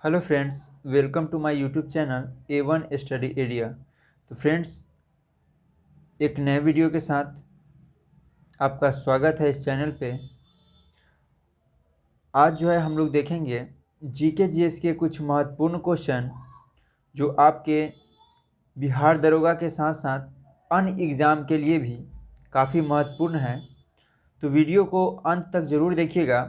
Hello friends, welcome to my YouTube channel A1 study area. तो friends, एक नए video के साथ आपका स्वागत है इस चैनल पे। आज जो है हम लोग देखेंगे जीके जीएस के कुछ महत्वपूर्ण क्वेश्चन जो आपके बिहार दरोगा के साथ साथ अन्य एग्ज़ाम के लिए भी काफ़ी महत्वपूर्ण हैं। तो वीडियो को अंत तक ज़रूर देखिएगा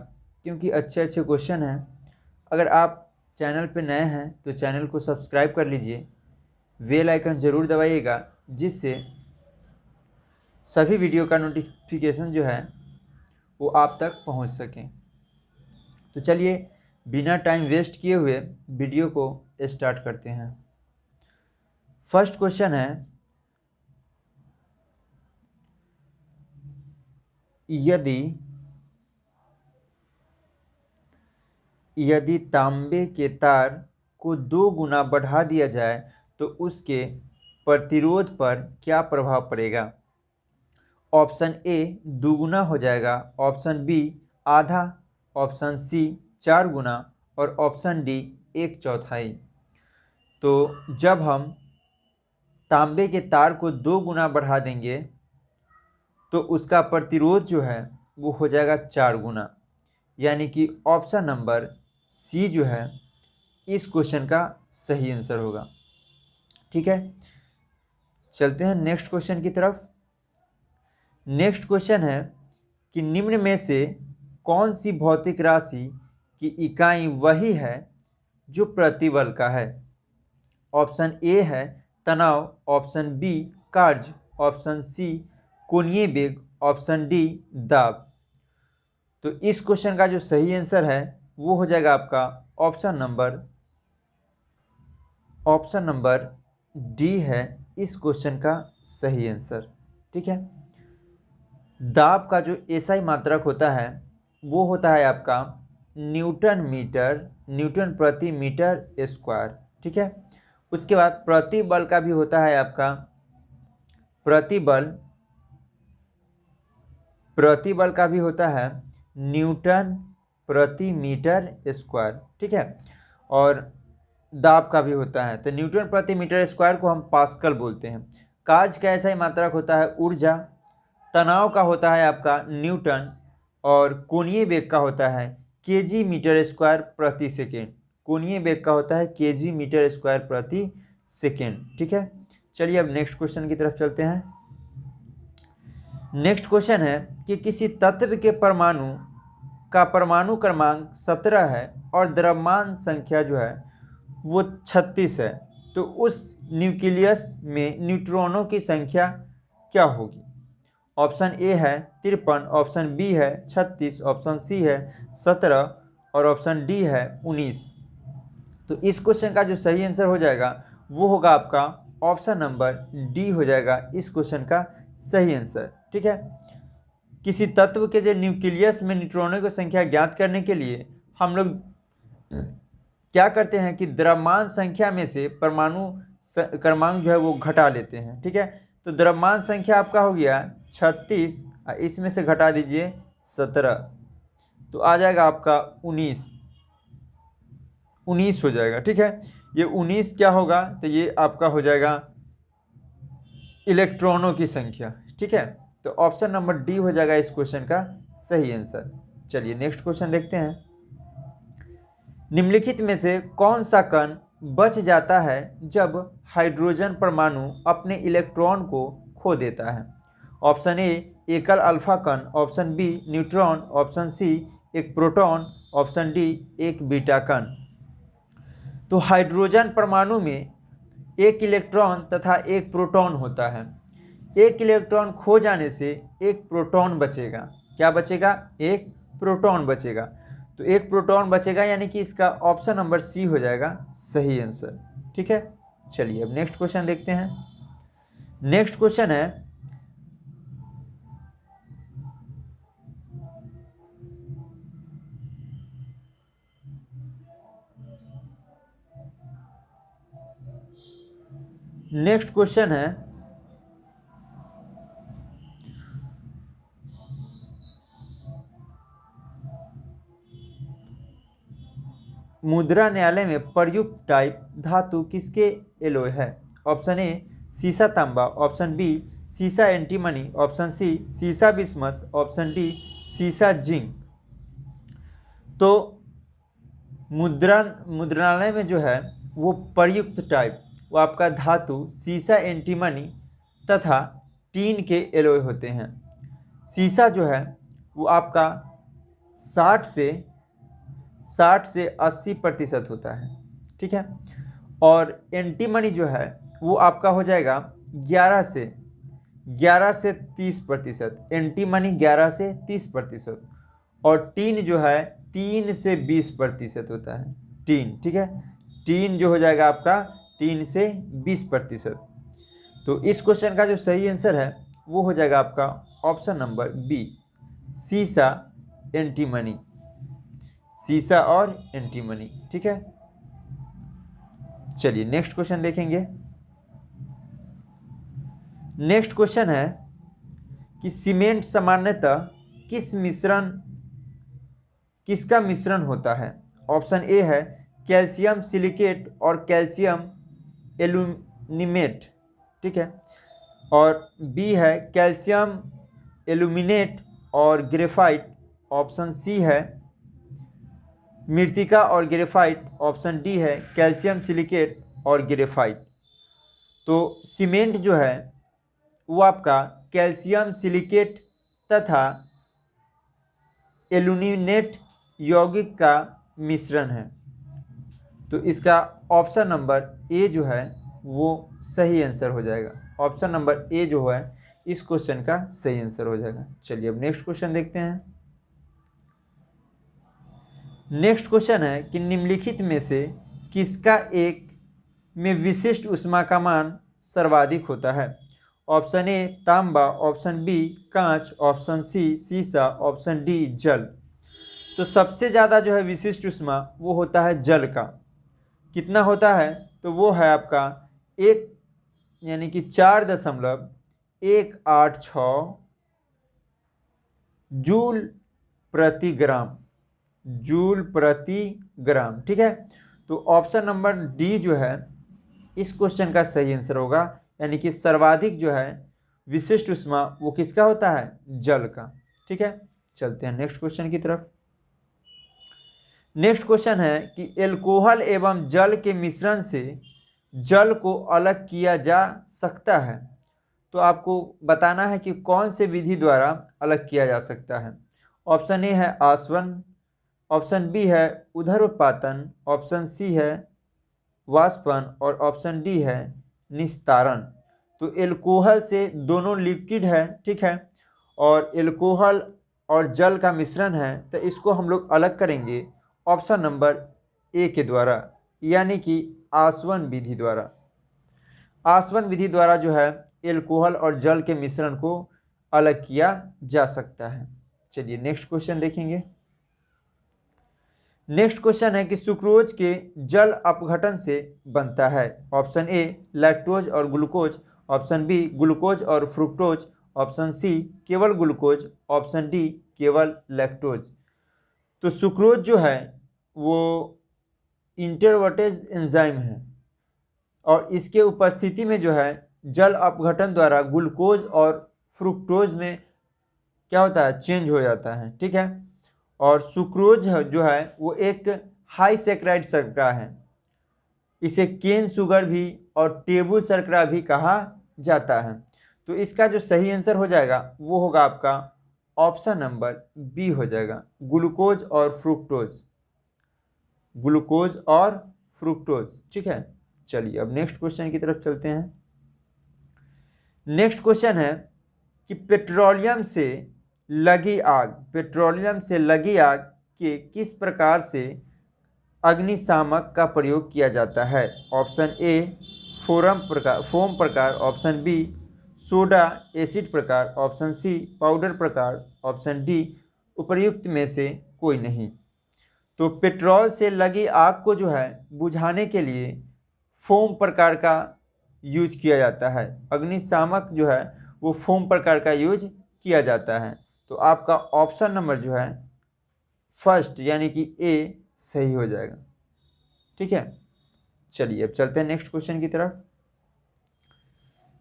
क्योंकि अच्छे अच्छे क्वेश्चन हैं। अगर आप चैनल पे नए हैं तो चैनल को सब्सक्राइब कर लीजिए, बेल आइकन ज़रूर दबाइएगा जिससे सभी वीडियो का नोटिफिकेशन जो है वो आप तक पहुंच सके। तो चलिए बिना टाइम वेस्ट किए हुए वीडियो को स्टार्ट करते हैं। फर्स्ट क्वेश्चन है, यदि यदि तांबे के तार को 2 गुना बढ़ा दिया जाए तो उसके प्रतिरोध पर क्या प्रभाव पड़ेगा? ऑप्शन ए दुगुना हो जाएगा, ऑप्शन बी आधा, ऑप्शन सी 4 गुना और ऑप्शन डी 1/4। तो जब हम तांबे के तार को 2 गुना बढ़ा देंगे तो उसका प्रतिरोध जो है वो हो जाएगा 4 गुना, यानी कि ऑप्शन नंबर सी जो है इस क्वेश्चन का सही आंसर होगा। ठीक है, चलते हैं नेक्स्ट क्वेश्चन की तरफ। नेक्स्ट क्वेश्चन है कि निम्न में से कौन सी भौतिक राशि की इकाई वही है जो प्रतिबल का है? ऑप्शन ए है तनाव, ऑप्शन बी कार्य, ऑप्शन सी कोणीय वेग, ऑप्शन डी दाब। तो इस क्वेश्चन का जो सही आंसर है वो हो जाएगा आपका ऑप्शन नंबर डी है इस क्वेश्चन का सही आंसर। ठीक है, दाब का जो एसआई मात्रक होता है वो होता है आपका न्यूटन प्रति मीटर स्क्वायर। ठीक है, उसके बाद प्रतिबल का भी होता है आपका प्रतिबल का भी होता है न्यूटन प्रति मीटर स्क्वायर। ठीक है, और दाब का भी होता है। तो न्यूटन प्रति मीटर स्क्वायर को हम पास्कल बोलते हैं। कार्य का ऐसा ही मात्रक होता है ऊर्जा, तनाव का होता है आपका न्यूटन और कोणीय वेग का होता है केजी मीटर स्क्वायर प्रति सेकेंड। कोणीय वेग का होता है केजी मीटर स्क्वायर प्रति सेकेंड। ठीक है, चलिए अब नेक्स्ट क्वेश्चन की तरफ चलते हैं। नेक्स्ट क्वेश्चन है कि किसी तत्व के परमाणु का परमाणु क्रमांक 17 है और द्रव्यमान संख्या जो है वो 36 है, तो उस न्यूक्लियस में न्यूट्रॉनों की संख्या क्या होगी? ऑप्शन ए है 53, ऑप्शन बी है 36, ऑप्शन सी है 17 और ऑप्शन डी है 19। तो इस क्वेश्चन का जो सही आंसर हो जाएगा वो होगा आपका ऑप्शन नंबर डी हो जाएगा इस क्वेश्चन का सही आंसर। ठीक है, किसी तत्व के जो न्यूक्लियस में न्यूट्रॉनों की संख्या ज्ञात करने के लिए हम लोग क्या करते हैं कि द्रव्यमान संख्या में से परमाणु क्रमांक जो है वो घटा लेते हैं। ठीक है, तो द्रव्यमान संख्या आपका हो गया 36, इसमें से घटा दीजिए 17, तो आ जाएगा आपका 19 हो जाएगा। ठीक है, ये 19 क्या होगा? तो ये आपका हो जाएगा इलेक्ट्रॉनों की संख्या। ठीक है, तो ऑप्शन नंबर डी हो जाएगा इस क्वेश्चन का सही आंसर। चलिए नेक्स्ट क्वेश्चन देखते हैं। निम्नलिखित में से कौन सा कण बच जाता है जब हाइड्रोजन परमाणु अपने इलेक्ट्रॉन को खो देता है? ऑप्शन ए एकल अल्फा कण, option B neutron, option C एक प्रोटॉन, ऑप्शन डी एक बीटा कण। तो हाइड्रोजन परमाणु में एक इलेक्ट्रॉन तथा एक प्रोटॉन होता है। एक इलेक्ट्रॉन खो जाने से एक प्रोटॉन बचेगा। क्या बचेगा? एक प्रोटॉन बचेगा। तो एक प्रोटॉन बचेगा, यानी कि इसका ऑप्शन नंबर सी हो जाएगा सही आंसर। ठीक है, चलिए अब नेक्स्ट क्वेश्चन देखते हैं। नेक्स्ट क्वेश्चन है, नेक्स्ट क्वेश्चन है मुद्रा न्यायालय में प्रयुक्त टाइप धातु किसके एलॉय है? ऑप्शन ए सीसा तांबा, ऑप्शन बी सीसा एंटीमनी, ऑप्शन सी सीसा बिस्मथ, ऑप्शन डी सीसा जिंक। तो मुद्रणालय में जो है वो प्रयुक्त टाइप वो आपका धातु सीसा एंटीमनी तथा टीन के एलॉय होते हैं। सीसा जो है वो आपका 60 से 80% होता है, ठीक है। और एंटीमनी जो है वो आपका हो जाएगा 11 से 30%। एंटीमनी 11 से 30%। और टीन जो है 3 से 20% होता है, टीन, ठीक है। टीन जो हो जाएगा आपका 3 से 20%। तो इस क्वेश्चन का जो सही आंसर है वो हो जाएगा आपका ऑप्शन नंबर बी सीसा एंटीमनी, सीसा और एंटीमनी, ठीक है। चलिए नेक्स्ट क्वेश्चन देखेंगे। नेक्स्ट क्वेश्चन है कि सीमेंट सामान्यतः किसका मिश्रण होता है? ऑप्शन ए है कैल्शियम सिलिकेट और कैल्शियम एल्यूमिनेट, ठीक है। और बी है कैल्शियम एल्यूमिनेट और ग्रेफाइट, ऑप्शन सी है मृतिका और ग्रेफाइट, ऑप्शन डी है कैल्शियम सिलिकेट और ग्रेफाइट। तो सीमेंट जो है वो आपका कैल्शियम सिलिकेट तथा एल्यूमिनेट यौगिक का मिश्रण है। तो इसका ऑप्शन नंबर ए जो है वो सही आंसर हो जाएगा। ऑप्शन नंबर ए जो है इस क्वेश्चन का सही आंसर हो जाएगा। चलिए अब नेक्स्ट क्वेश्चन देखते हैं। नेक्स्ट क्वेश्चन है कि निम्नलिखित में से किसका एक में विशिष्ट ऊष्मा का मान सर्वाधिक होता है? ऑप्शन ए तांबा, ऑप्शन बी कांच, ऑप्शन सी सीसा, ऑप्शन डी जल। तो सबसे ज़्यादा जो है विशिष्ट ऊष्मा वो होता है जल का। कितना होता है? तो वो है आपका 1 यानी कि 4.186 जूल प्रति ग्राम, ठीक है। तो ऑप्शन नंबर डी जो है इस क्वेश्चन का सही आंसर होगा, यानी कि सर्वाधिक जो है विशिष्ट ऊष्मा वो किसका होता है? जल का, ठीक है। चलते हैं नेक्स्ट क्वेश्चन की तरफ। नेक्स्ट क्वेश्चन है कि एल्कोहल एवं जल के मिश्रण से जल को अलग किया जा सकता है। तो आपको बताना है कि कौन से विधि द्वारा अलग किया जा सकता है। ऑप्शन ए है आसवन, ऑप्शन बी है ऊर्ध्वपातन, ऑप्शन सी है वाष्पन और ऑप्शन डी है निस्तारण। तो एल्कोहल से दोनों लिक्विड है, ठीक है, और एल्कोहल और जल का मिश्रण है, तो इसको हम लोग अलग करेंगे ऑप्शन नंबर ए के द्वारा, यानी कि आसवन विधि द्वारा। आसवन विधि द्वारा जो है एल्कोहल और जल के मिश्रण को अलग किया जा सकता है। चलिए नेक्स्ट क्वेश्चन देखेंगे। नेक्स्ट क्वेश्चन है कि सुक्रोज के जल अपघटन से बनता है। ऑप्शन ए लैक्टोज और ग्लूकोज, ऑप्शन बी ग्लूकोज और फ्रुक्टोज, ऑप्शन सी केवल ग्लूकोज, ऑप्शन डी केवल लैक्टोज। तो सुक्रोज जो है वो इंटरवर्टेज एंजाइम है और इसके उपस्थिति में जो है जल अपघटन द्वारा ग्लूकोज और फ्रुक्टोज में क्या होता है? चेंज हो जाता है, ठीक है। और सुक्रोज जो है वो एक हाई सैकराइड शर्करा है। इसे केन शुगर भी और टेबल शर्करा भी कहा जाता है। तो इसका जो सही आंसर हो जाएगा वो होगा आपका ऑप्शन नंबर बी हो जाएगा, ग्लूकोज और फ्रुक्टोज। ग्लूकोज और फ्रुक्टोज, ठीक है। चलिए अब नेक्स्ट क्वेश्चन की तरफ चलते हैं। नेक्स्ट क्वेश्चन है कि पेट्रोलियम से लगी आग के किस प्रकार से अग्निशामक का प्रयोग किया जाता है? ऑप्शन ए फोम प्रकार, ऑप्शन बी सोडा एसिड प्रकार, ऑप्शन सी पाउडर प्रकार, ऑप्शन डी उपर्युक्त में से कोई नहीं। तो पेट्रोल से लगी आग को जो है बुझाने के लिए फोम प्रकार का यूज किया जाता है। अग्निशामक जो है वो फोम प्रकार का यूज किया जाता है। तो आपका ऑप्शन नंबर जो है फर्स्ट यानी कि ए सही हो जाएगा। ठीक है। चलिए अब चलते हैं नेक्स्ट क्वेश्चन की तरफ।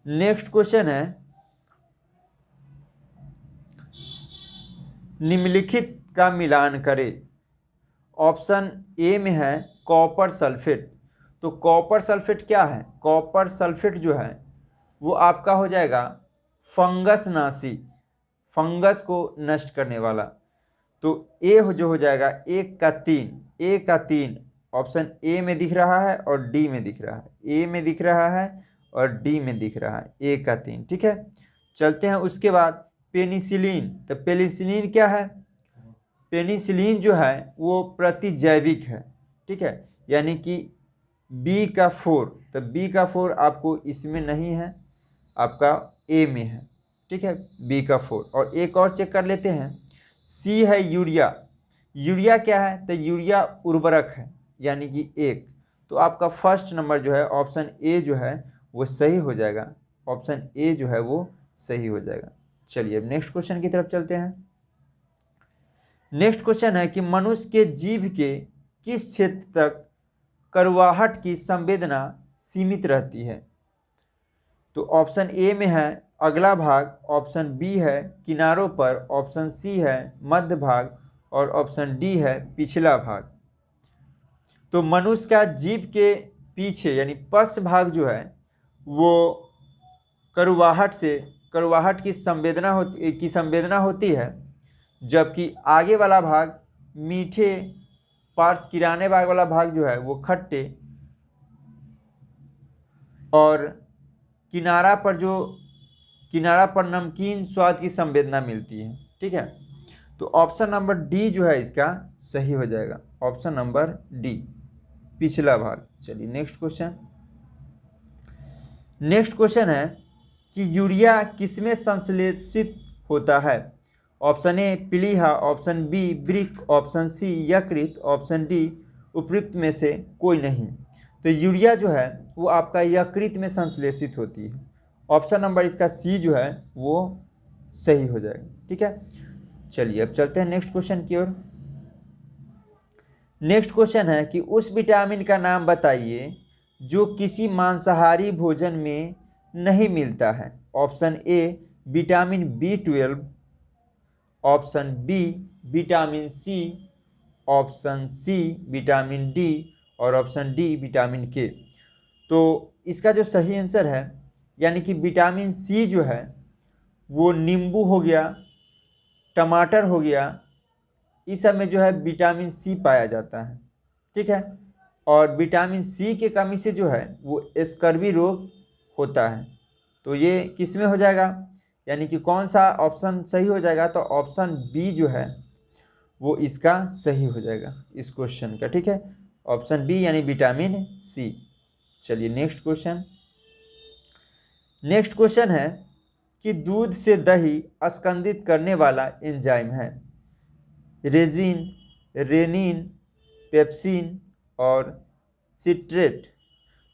नेक्स्ट क्वेश्चन है, निम्नलिखित का मिलान करें। ऑप्शन ए में है कॉपर सल्फेट। तो कॉपर सल्फेट क्या है? कॉपर सल्फेट जो है वो आपका हो जाएगा फंगस नाशी, फंगस को नष्ट करने वाला। तो ए जो हो जाएगा 1 का 3, 1 का 3 ऑप्शन ए में दिख रहा है और डी में दिख रहा है, ए में दिख रहा है और डी में दिख रहा है, 1 का 3। ठीक है, चलते हैं उसके बाद पेनिसिलिन। तो पेनिसिलिन क्या है? पेनिसिलिन जो है वो प्रतिजैविक है। ठीक है, यानी कि B का 4। तो B का 4 आपको इसमें नहीं है, आपका ए में है। ठीक है, B का 4। और एक और चेक कर लेते हैं, सी है यूरिया। यूरिया क्या है? तो यूरिया उर्वरक है, यानी कि 1। तो आपका फर्स्ट नंबर जो है ऑप्शन ए जो है वो सही हो जाएगा, ऑप्शन ए जो है वो सही हो जाएगा। चलिए अब नेक्स्ट क्वेश्चन की तरफ चलते हैं। नेक्स्ट क्वेश्चन है कि मनुष्य के जीभ के किस क्षेत्र तक कड़वाहट की संवेदना सीमित रहती है? तो ऑप्शन ए में है अगला भाग, ऑप्शन बी है किनारों पर, ऑप्शन सी है मध्य भाग और ऑप्शन डी है पिछला भाग। तो मनुष्य का जीभ के पीछे यानी पश्च भाग जो है वो कड़वाहट की संवेदना होती है, जबकि आगे वाला भाग मीठे पार्ट्स, किराने भाग वाला भाग जो है वो खट्टे, और किनारा पर नमकीन स्वाद की संवेदना मिलती है। ठीक है, तो ऑप्शन नंबर डी जो है इसका सही हो जाएगा, ऑप्शन नंबर डी पिछला भाग। चलिए नेक्स्ट क्वेश्चन है कि यूरिया किसमें संश्लेषित होता है? ऑप्शन ए प्लीहा, ऑप्शन बी वृक्क, ऑप्शन सी यकृत, ऑप्शन डी उपयुक्त में से कोई नहीं। तो यूरिया जो है वो आपका यकृत में संश्लेषित होती है, ऑप्शन नंबर इसका सी जो है वो सही हो जाएगा। ठीक है, चलिए अब चलते हैं नेक्स्ट क्वेश्चन की ओर। नेक्स्ट क्वेश्चन है कि उस विटामिन का नाम बताइए जो किसी मांसाहारी भोजन में नहीं मिलता है। Option A vitamin B12, option B vitamin C, option C vitamin D और ऑप्शन डी विटामिन के। तो इसका जो सही आंसर है यानी कि विटामिन सी जो है वो नींबू हो गया, टमाटर हो गया, इस सब में जो है विटामिन सी पाया जाता है। ठीक है, और विटामिन सी के कमी से जो है वो स्कर्वी रोग होता है। तो ये किस में हो जाएगा, यानी कि कौन सा ऑप्शन सही हो जाएगा? तो ऑप्शन बी जो है वो इसका सही हो जाएगा इस क्वेश्चन का। ठीक है, ऑप्शन बी यानी विटामिन सी। चलिए नेक्स्ट क्वेश्चन है कि दूध से दही स्कंदित करने वाला एंजाइम है रेजिन, रेनिन, पेप्सिन और सिट्रेट।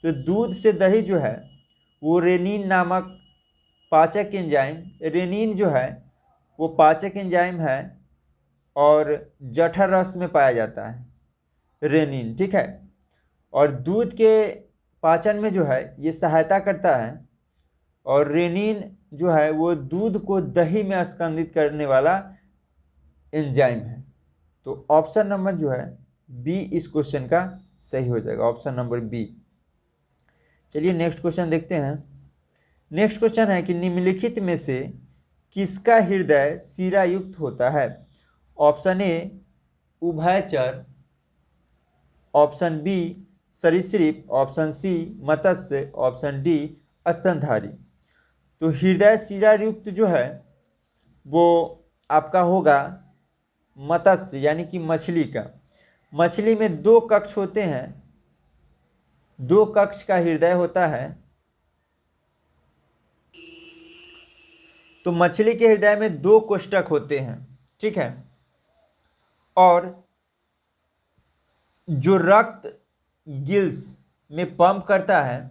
तो दूध से दही जो है वो रेनिन नामक पाचक एंजाइम, रेनिन जो है वो पाचक एंजाइम है और जठर रस में पाया जाता है रेनिन। ठीक है, और दूध के पाचन में जो है ये सहायता करता है, और रेनिन जो है वो दूध को दही में स्कंदित करने वाला एंजाइम है। तो ऑप्शन नंबर जो है बी इस क्वेश्चन का सही हो जाएगा, ऑप्शन नंबर बी। चलिए नेक्स्ट क्वेश्चन देखते हैं। नेक्स्ट क्वेश्चन है कि निम्नलिखित में से किसका हृदय शिरा युक्त होता है? ऑप्शन ए उभयचर, ऑप्शन बी सरीसृप, ऑप्शन सी मत्स्य, ऑप्शन डी स्तनधारी। तो हृदय शिरा युक्त जो है वो आपका होगा मत्स्य यानी कि मछली का। मछली में 2 कक्ष होते हैं, 2 कक्ष का हृदय होता है। तो मछली के हृदय में 2 कोष्ठक होते हैं। ठीक है, और जो रक्त गिल्स में पंप करता है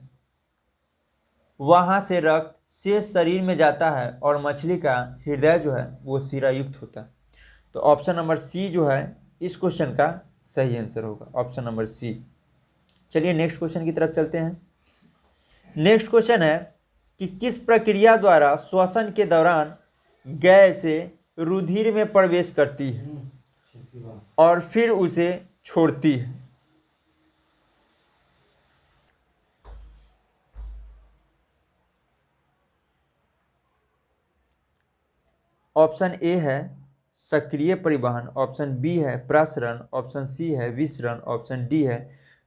वहां से रक्त शेष शरीर में जाता है, और मछली का हृदय जो है वो शिरा युक्त होता है। तो ऑप्शन नंबर सी जो है इस क्वेश्चन का सही आंसर होगा, ऑप्शन नंबर सी। चलिए नेक्स्ट क्वेश्चन की तरफ चलते हैं। नेक्स्ट क्वेश्चन है कि किस प्रक्रिया द्वारा श्वसन के दौरान गैस रुधिर में प्रवेश करती है और फिर उसे छोड़ती है। ऑप्शन ए है सक्रिय परिवहन, ऑप्शन बी है प्रसरण, ऑप्शन सी है विसरण, ऑप्शन डी है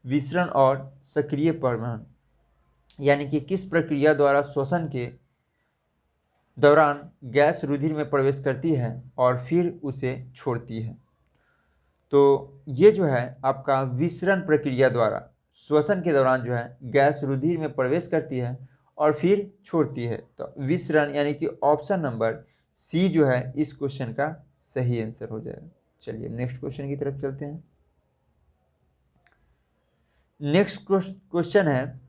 विसरण और सक्रिय परिवहन। यानी कि किस प्रक्रिया द्वारा श्वसन के दौरान गैस रुधिर में प्रवेश करती है और फिर उसे छोड़ती है। तो ये जो है आपका विसरण प्रक्रिया द्वारा श्वसन के दौरान जो है गैस रुधिर में प्रवेश करती है और फिर छोड़ती है। तो विसरण यानी कि ऑप्शन नंबर सी जो है इस क्वेश्चन का सही आंसर हो जाएगा। चलिए नेक्स्ट क्वेश्चन की तरफ चलते हैं। नेक्स्ट क्वेश्चन है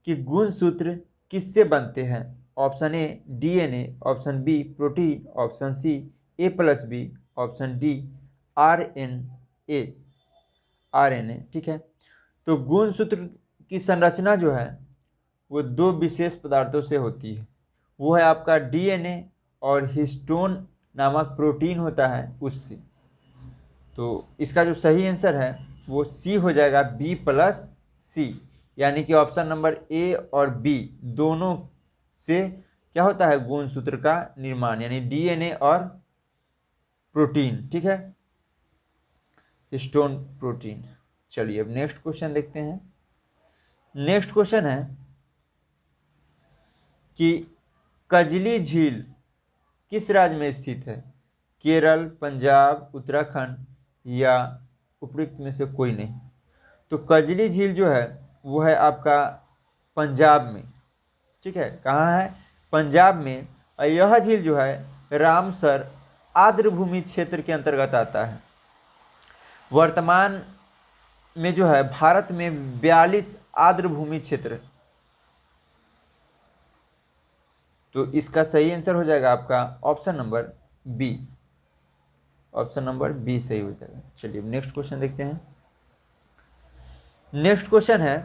कि गुणसूत्र किससे बनते हैं। Option A DNA, option B protein, option C A plus B, option D RNA. ठीक है, तो गुणसूत्र की संरचना जो है वो दो विशेष पदार्थों से होती है। वो है आपका डीएनए और हिस्टोन नामक प्रोटीन होता है उससे। तो इसका जो सही आंसर है वो सी हो जाएगा, बी प्लस सी। यानी कि ऑप्शन नंबर ए और बी दोनों से क्या होता है गुणसूत्र का निर्माण, यानी डीएनए और प्रोटीन। ठीक है, हिस्टोन प्रोटीन। चलिए अब नेक्स्ट क्वेश्चन देखते हैं। नेक्स्ट क्वेश्चन है कि कजली झील किस राज्य में स्थित है। केरल, पंजाब, उत्तराखंड या उपयुक्त में से कोई नहीं। तो कजली झील जो है वो है आपका पंजाब में। ठीक है, कहाँ है, पंजाब में। और यह झील जो है रामसर आर्द्रभूमि क्षेत्र के अंतर्गत आता है। वर्तमान में जो है भारत में 42 आर्द्रभूमि क्षेत्र। तो इसका सही आंसर हो जाएगा आपका option number B. Option number B सही हो जाएगा। चलिए नेक्स्ट क्वेश्चन देखते हैं। नेक्स्ट क्वेश्चन है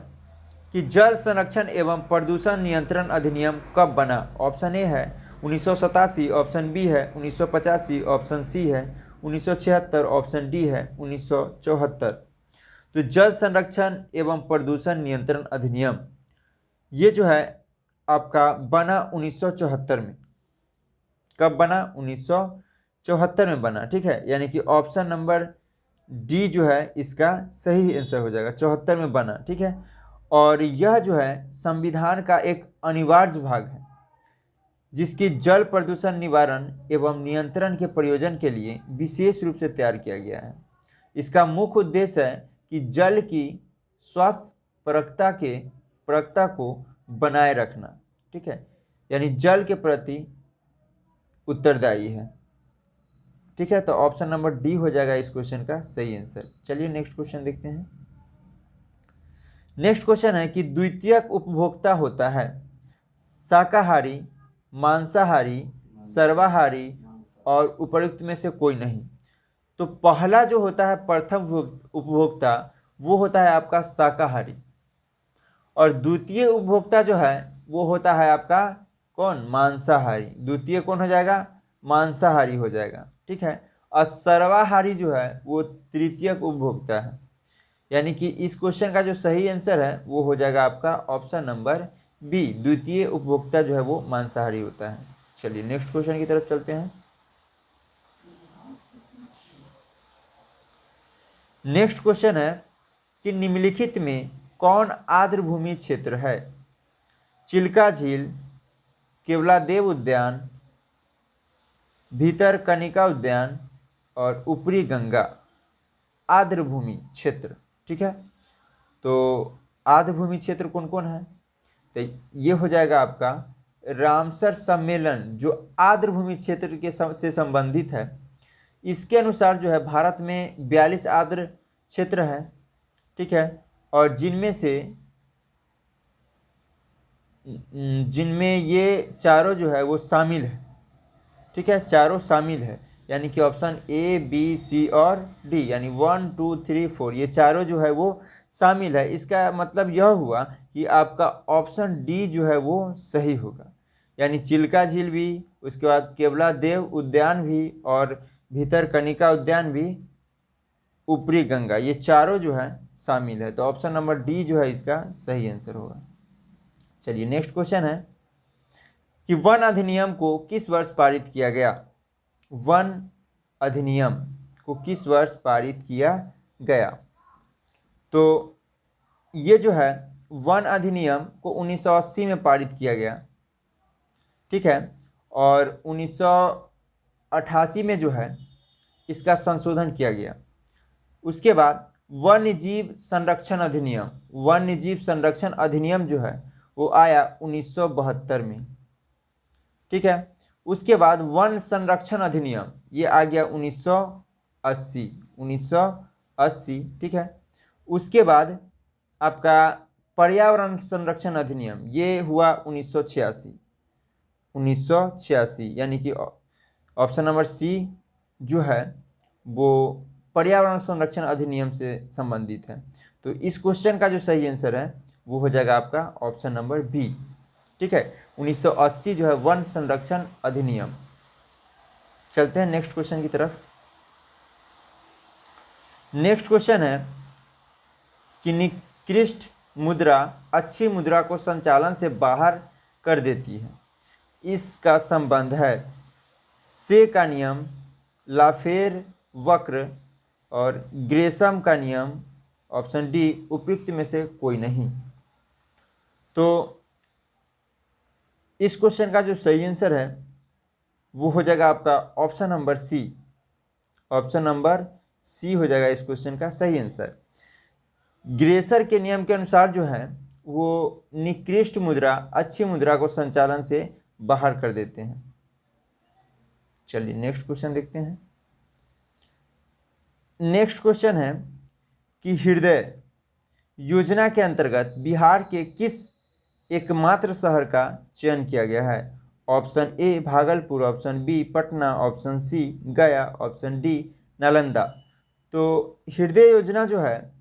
कि जल संरक्षण एवं प्रदूषण नियंत्रण अधिनियम कब बना। ऑप्शन ए है 1987, ऑप्शन बी है 1985, ऑप्शन सी है 1976, ऑप्शन डी है 1974। तो जल संरक्षण एवं प्रदूषण नियंत्रण अधिनियम ये जो है आपका बना 1974 में। कब बना, 1974 में बना। ठीक है, यानी कि ऑप्शन नंबर डी जो है इसका सही आंसर हो जाएगा, 74 में बना। ठीक है, और यह जो है संविधान का एक अनिवार्य भाग है जिसकी जल प्रदूषण निवारण एवं नियंत्रण के प्रयोजन के लिए विशेष रूप से तैयार किया गया है। इसका मुख्य उद्देश्य है कि जल की स्वास्थ्य परकता को बनाए रखना। ठीक है, यानी जल के प्रति उत्तरदायी है। ठीक है, तो ऑप्शन नंबर डी हो जाएगा इस क्वेश्चन का सही आंसर। चलिए नेक्स्ट क्वेश्चन देखते हैं। नेक्स्ट क्वेश्चन है कि द्वितीयक उपभोक्ता होता है शाकाहारी, मांसाहारी, सर्वाहारी और उपर्युक्त में से कोई नहीं। तो पहला जो होता है प्रथम उपभोक्ता वो होता है आपका शाकाहारी, और द्वितीय उपभोक्ता जो है वो होता है आपका कौन, मांसाहारी। द्वितीय कौन हो जाएगा, मांसाहारी हो जाएगा। ठीक है, और सर्वाहारी जो है वो तृतीयक उपभोक्ता है। यानी कि इस क्वेश्चन का जो सही आंसर है वो हो जाएगा आपका ऑप्शन नंबर बी, द्वितीय उपभोक्ता जो है वो मांसाहारी होता है। चलिए नेक्स्ट क्वेश्चन की तरफ चलते हैं। नेक्स्ट क्वेश्चन है कि निम्नलिखित में कौन आर्द्रभूमि क्षेत्र है। चिल्का झील, केवलादेव उद्यान, भीतरकनिका उद्यान और ऊपरी गंगा आर्द्रभूमि क्षेत्र। ठीक है, तो आर्द्रभूमि क्षेत्र कौन कौन है, तो ये हो जाएगा आपका रामसर सम्मेलन जो आर्द्रभूमि क्षेत्र के से संबंधित है। इसके अनुसार जो है भारत में 42 आर्द्र क्षेत्र है। ठीक है, और जिनमें ये चारों जो है वो शामिल है। ठीक है, चारों शामिल है, यानी कि ऑप्शन ए, बी, सी और डी, यानी 1, 2, 3, 4 ये चारों जो है वो शामिल है। इसका मतलब यह हुआ कि आपका ऑप्शन डी जो है वो सही होगा, यानी चिल्का झील भी, उसके बाद केवला देव उद्यान भी, और भितरकनिका उद्यान भी, ऊपरी गंगा, ये चारों जो है शामिल है। तो ऑप्शन नंबर डी जो है इसका सही आंसर होगा। चलिए नेक्स्ट क्वेश्चन है कि वन अधिनियम को किस वर्ष पारित किया गया। वन अधिनियम को किस वर्ष पारित किया गया। तो ये जो है वन अधिनियम को 1980 में पारित किया गया, ठीक है, और 1988 में जो है इसका संशोधन किया गया। उसके बाद वन्यजीव संरक्षण अधिनियम, वन्यजीव संरक्षण अधिनियम जो है वो आया 1972 में, ठीक है। उसके बाद वन संरक्षण अधिनियम ये आ गया 1980, ठीक है। उसके बाद आपका पर्यावरण संरक्षण अधिनियम ये हुआ 1986, यानी कि ऑप्शन नंबर सी जो है वो पर्यावरण संरक्षण अधिनियम से संबंधित है। तो इस क्वेश्चन का जो सही आंसर है वो हो जाएगा आपका ऑप्शन नंबर बी, ठीक है। 1980 जो है वन संरक्षण अधिनियम। चलते हैं नेक्स्ट क्वेश्चन की तरफ। नेक्स्ट क्वेश्चन है कि निकृष्ट मुद्रा अच्छी मुद्रा को संचालन से बाहर कर देती है। इसका संबंध है से का नियम, लाफेर वक्र और ग्रेसम का नियम। ऑप्शन डी उपयुक्त में से कोई नहीं। तो इस क्वेश्चन का जो सही आंसर है वो हो जाएगा आपका option number C. Option number C हो जाएगा इस क्वेश्चन का सही आंसर। ग्रेसर के नियम के अनुसार जो है वो निकृष्ट मुद्रा अच्छी मुद्रा को संचालन से बाहर कर देते हैं। चलिए नेक्स्ट क्वेश्चन देखते हैं। नेक्स्ट क्वेश्चन है कि हृदय योजना के अंतर्गत बिहार के किस एकमात्र शहर का चयन किया गया है। Option A Bhagalpur, option B Patna, option C Gaya, option D Nalanda. तो हृदय योजना जो है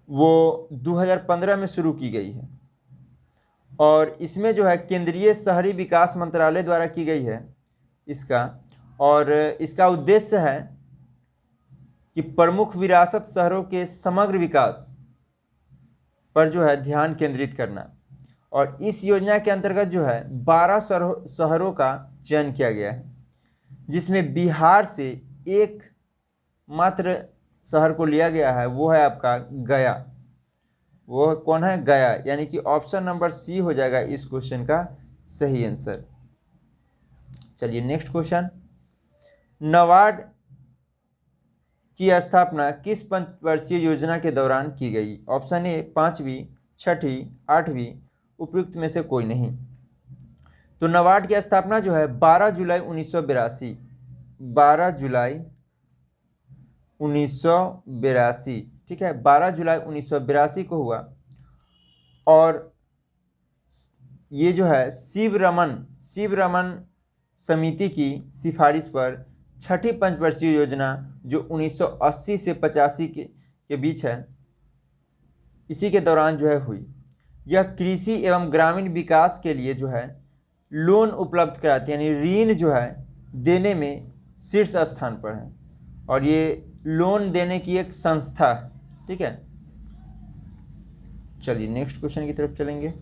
वो 2015 में शुरू की गई है और इसमें जो है केंद्रीय शहरी विकास मंत्रालय द्वारा की गई है इसका, और इसका उद्देश्य है कि प्रमुख विरासत शहरों के समग्र विकास पर जो है ध्यान केंद्रित करना। और इस योजना के अंतर्गत जो है 12 शहरों का चयन किया गया है, जिसमें बिहार से एक मात्र शहर को लिया गया है, वो है आपका गया। वो कौन है? गया, यानी कि ऑप्शन नंबर सी हो जाएगा इस क्वेश्चन का सही आंसर। चलिए नेक्स्ट क्वेश्चन। नाबार्ड की स्थापना किस पंचवर्षीय योजना के दौरान की गई। ऑप्शन ए 5वीं, 6ठी, 8वीं, उपयुक्त में से कोई नहीं। तो नाबार्ड की स्थापना जो है 12 जुलाई 1982, 12 जुलाई 1982, ठीक है, 12 जुलाई 1982 को हुआ। और ये जो है शिव रमन समिति की सिफारिश पर छठी पंचवर्षीय योजना जो 1980 से 85 के बीच है, इसी के दौरान जो है हुई। यह कृषि एवं ग्रामीण विकास के लिए जो है लोन उपलब्ध कराती है, यानी ऋण जो है देने में शीर्ष स्थान पर है और ये लोन देने की एक संस्था है, ठीक है। चलिए नेक्स्ट क्वेश्चन की तरफ चलेंगे।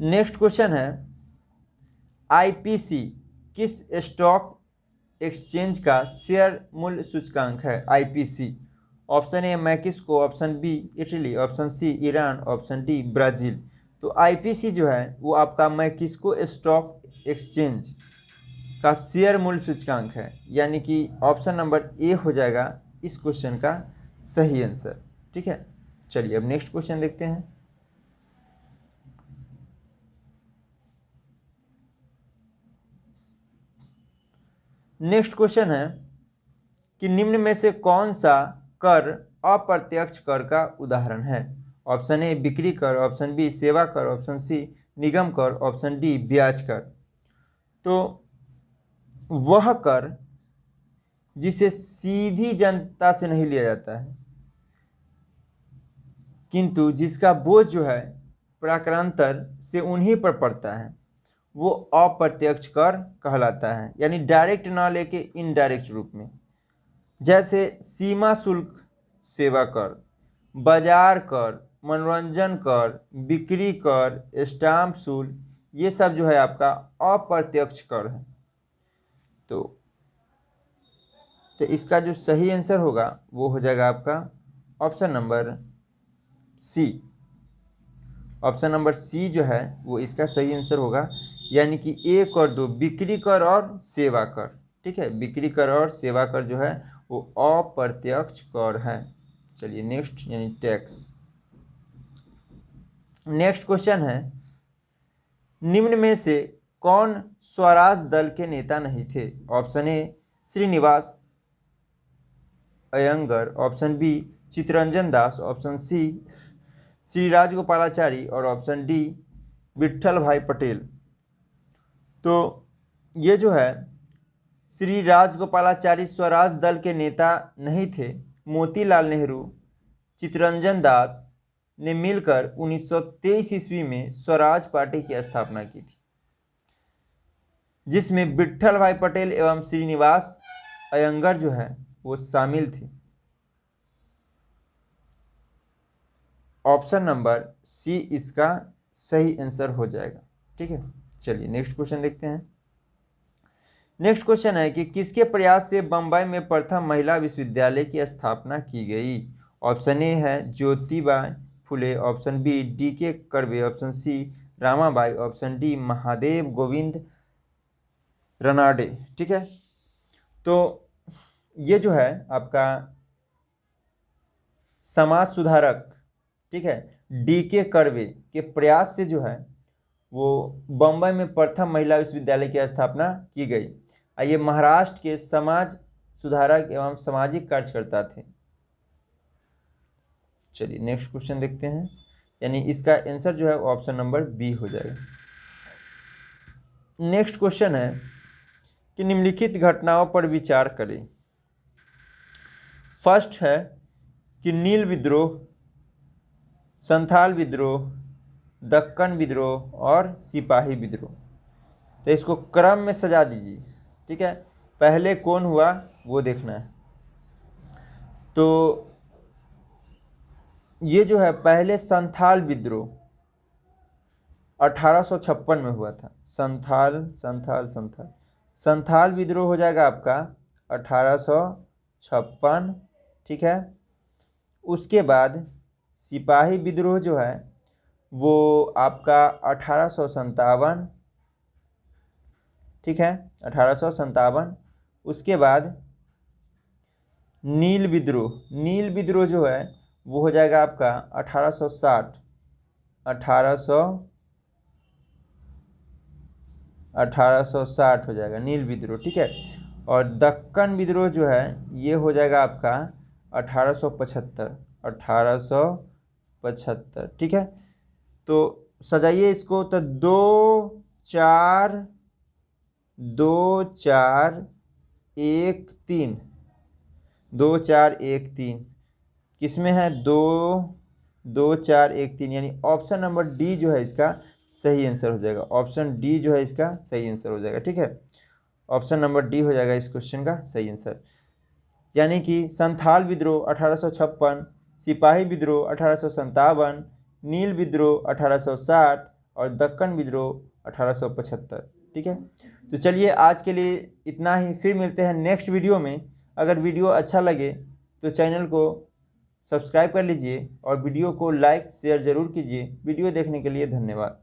नेक्स्ट क्वेश्चन है आईपीसी किस स्टॉक एक्सचेंज का शेयर मूल्य सूचकांक है। IPC, option A Mexico, option B Italy, option C Iran, option D Brazil. तो आईपीसी जो है वो आपका मैक्सिको स्टॉक एक्सचेंज का शेयर मूल्य सूचकांक है, यानी कि ऑप्शन नंबर ए हो जाएगा इस क्वेश्चन का सही आंसर, ठीक है। चलिए अब नेक्स्ट क्वेश्चन देखते हैं। नेक्स्ट क्वेश्चन है कि निम्न में से कौन सा कर अप्रत्यक्ष कर का उदाहरण है। ऑप्शन ए बिक्री कर, ऑप्शन बी सेवा कर, ऑप्शन सी निगम कर, ऑप्शन डी ब्याज कर। तो वह कर जिसे सीधी जनता से नहीं लिया जाता है, किंतु जिसका बोझ जो है प्राक्रांतर से उन्हीं पर पड़ता है वो अप्रत्यक्ष कर कहलाता है, यानी डायरेक्ट ना लेके इनडायरेक्ट रूप में। जैसे सीमा शुल्क, सेवा कर, बाजार कर, मनोरंजन कर, बिक्री कर, स्टाम्प शुल्क, ये सब जो है आपका अप्रत्यक्ष कर है। तो इसका जो सही आंसर होगा वो हो जाएगा आपका option number C. Option number C जो है वो इसका सही आंसर होगा, यानी कि 1 और 2 बिक्री कर और सेवा कर। ठीक है, बिक्री कर और सेवा कर जो है वो अप्रत्यक्ष कर है। चलिए नेक्स्ट, यानी टैक्स। नेक्स्ट क्वेश्चन है, निम्न में से कौन स्वराज दल के नेता नहीं थे? Option A Srinivasa Iyengar, option B Chittaranjan Das, option C Shri Rajagopalachari और ऑप्शन डी विट्ठल भाई पटेल। तो ये जो है श्री राजगोपालाचारी स्वराज दल के नेता नहीं थे। मोतीलाल नेहरू, चित्तरंजन दास ने मिलकर 1923 ईस्वी में स्वराज पार्टी की स्थापना की थी, जिसमें विट्ठल भाई पटेल एवं श्रीनिवास अयंगर जो है वो शामिल थे। ऑप्शन नंबर सी इसका सही आंसर हो जाएगा। ठीक है, चलिए नेक्स्ट क्वेश्चन देखते हैं। नेक्स्ट क्वेश्चन है कि किसके प्रयास से बंबई में प्रथम महिला विश्वविद्यालय की स्थापना की गई? ऑप्शन ए है Jyotiba Phule, option B D K. Karve, option C Ramabai, option D Mahadev Govind Ranade. ठीक है, तो ये जो है आपका समाज सुधारक, ठीक है, डी.के. कर्वे के प्रयास से जो है वो बम्बई में प्रथम महिला विश्वविद्यालय की स्थापना की गई। ये महाराष्ट्र के समाज सुधारक एवं सामाजिक कार्यकर्ता थे। चलिए नेक्स्ट क्वेश्चन देखते हैं, यानी इसका आंसर जो है ऑप्शन नंबर बी हो जाएगा। नेक्स्ट क्वेश्चन है कि निम्नलिखित घटनाओं पर विचार करें। फर्स्ट है कि नील विद्रोह, संथाल विद्रोह, दक्कन विद्रोह और सिपाही विद्रोह। तो इसको क्रम में सजा दीजिए। ठीक है, पहले कौन हुआ वो देखना है। तो ये जो है पहले संथाल विद्रोह 1856 में हुआ था। संथाल विद्रोह हो जाएगा आपका 1856। ठीक है, उसके बाद सिपाही विद्रोह जो है वो आपका 1857। ठीक है, 1857। उसके बाद नील विद्रोह जो है वो हो जाएगा आपका 1860 हो जाएगा नील विद्रोह। ठीक है, और दक्कन विद्रोह जो है ये हो जाएगा आपका 1875। ठीक है, तो सजाइए इसको। तो 2-4-1-3 किसमें है? 2-2-4-1-3, यानी ऑप्शन नंबर डी जो है इसका सही आंसर हो जाएगा। ऑप्शन डी जो है इसका सही आंसर हो जाएगा। ठीक है, ऑप्शन नंबर डी हो जाएगा इस क्वेश्चन का सही आंसर। यानी कि संथाल विद्रोह 1856, सिपाही विद्रोह 1857, नील विद्रोह 1860 और दक्कन विद्रोह 1875। ठीक है, तो चलिए आज के लिए इतना ही। फिर मिलते हैं नेक्स्ट वीडियो में। अगर वीडियो अच्छा लगे तो चैनल को सब्सक्राइब कर लीजिए और वीडियो को लाइक शेयर ज़रूर कीजिए। वीडियो देखने के लिए धन्यवाद।